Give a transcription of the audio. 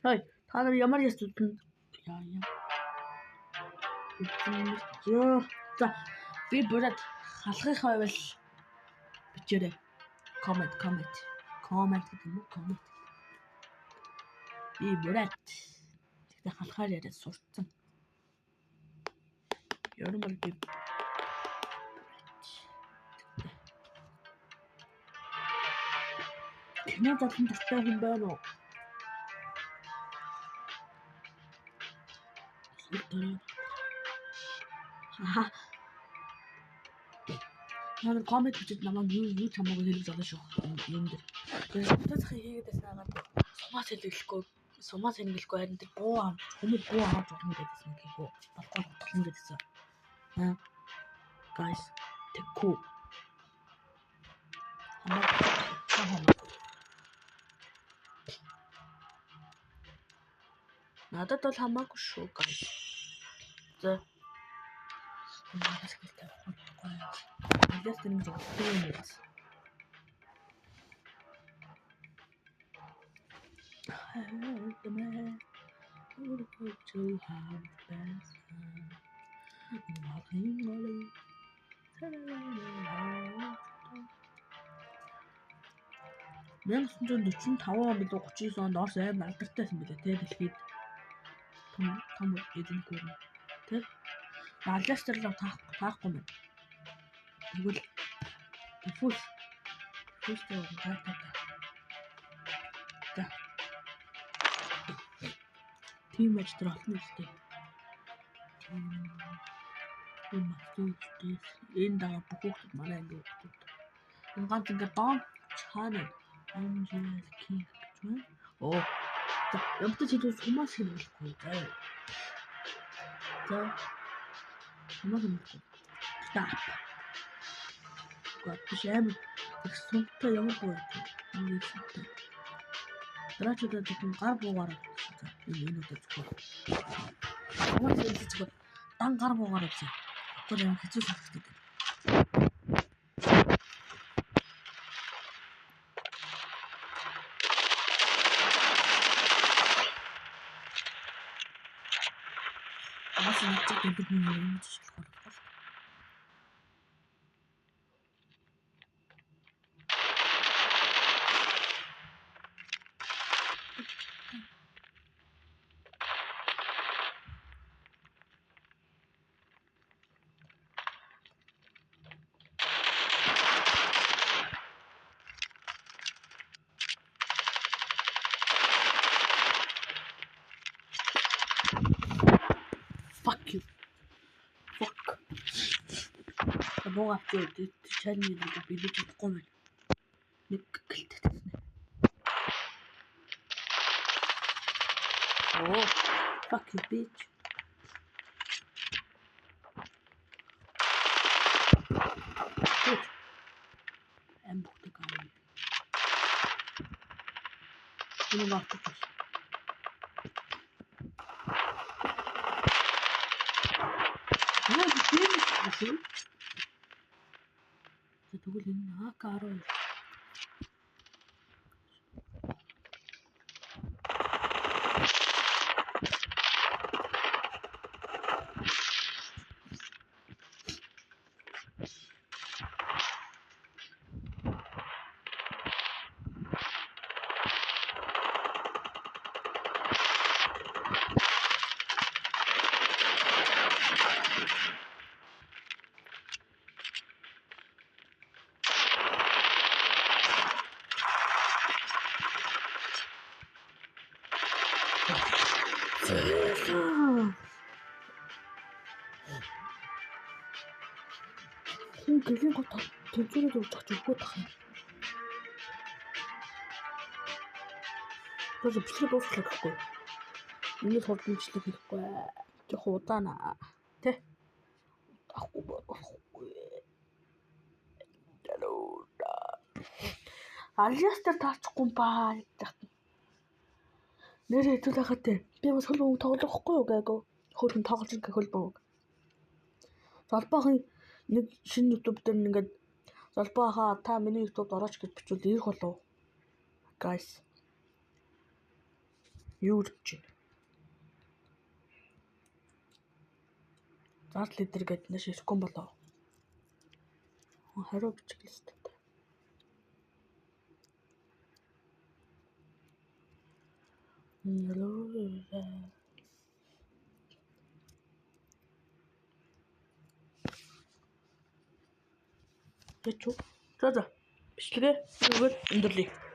Хой, та нар ямар яс үзэн яа. Үзэн. За, би бүрээд халахыг байвал бичээрэй. Comment гэдэг юм уу? Comment. Би бүрээд тэгтээ халахаар яриад сурцсан. Ярмал би кино задлан дуртай хүн байна уу? Надад коммент бичиж намайг юу чамаагүй хэлж байгаа шүү. Юм дээр. Тэгээд утасах хийгээд байснаа сумаас хэлэхгүй харин тэр буу хүмүүс буу аваад болно гэдсэн гэхүү. Балкон утгална гэдсэн. Guys, тэкүү. Надад бол хамаагүй шүү, guys. За. Just нэг зүйл юм. Мянга 1945 он билүү 39 онд Орос амар алдартай байсан билээ те дэлхийд том эзэн гүрэн те Алжастер руу таахгүй мэн тэгвэл фүстэй гартаа за тим матч дээр олно үстэй энэ дага бүх хүмүүс манай анги хүмүүс энэ ганц ингээ дон чанаа Angel King гэж байна. Оо. За, ямтай ч хэлбэл сумаас хэлэхгүй. За. Сумаас хэлэхгүй. Stop. Гот биш амар их сумтай ямар боо юм. Нэг сумтай. Драчудад тийм гар буугаар за энэ үдэ зөвхөн. Сумаас хэлж зөвхөн дан гар буугаар үзье. Гол юм хэцүү санагддаг. Fuck you. Fuck. Боо авч чарны билүү чадахгүй байна. Нэг гэлтэй. Oh, fuck you, bitch. Good. I'm booked to come. You know what? Тэгвэл энэ AK-12 гэлийн гот тэнцвэрээр өгч өгөх тах. Тэгвэл бичлэг дуусгах гэхгүй. Миний хурд бичлэг хийхгүй. Жох удаана. Тэ. Ахгүй болохгүй. Алжастер таарчихгүй баа. Нэрээ хэцүү байхад би бас хөл тоглохгүй юу гээгөө. Хөлн тоглож ирэх хөлбөг. Залбаахан нэг шинэ YouTube дээр ингээд залбаахаа та миний YouTube-д орооч гэж бичвэл ирэх болов. Guys. Юу гэж байна? Зард лидер гэдэг нэш ирэхгүй болоо. Хариу бичлээ та. Тэчүү. За. Бичлэгээ өгөөд өндөрлөе.